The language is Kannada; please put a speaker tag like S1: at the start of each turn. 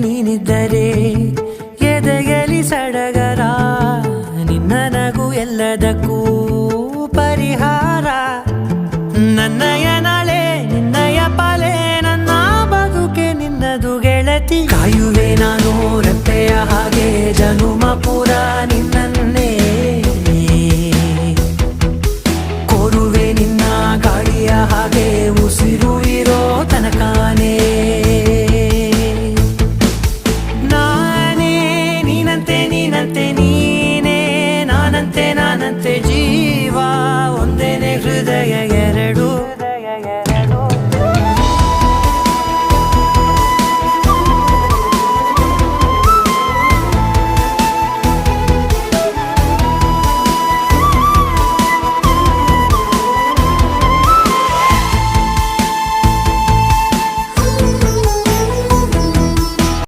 S1: ನೀನಿದ್ದರೆ ಎದೆಯಲಿ ಸಡಗರ, ನಿನ್ನ ನಗು ಎಲ್ಲದಕ್ಕೂ ಪರಿಹಾರ. ನನ್ನಯ ನಾಳೆ ನಿನ್ನಯ ಪಾಲೆ, ನನ್ನ ಬದುಕೆ ನಿನ್ನದು ಗೆಳತಿ. ಕಾಯುವೆ ನಾನು ರೆಪ್ಪೆಯ ಹಾಗೆ ಜನುಮ ಪೂರ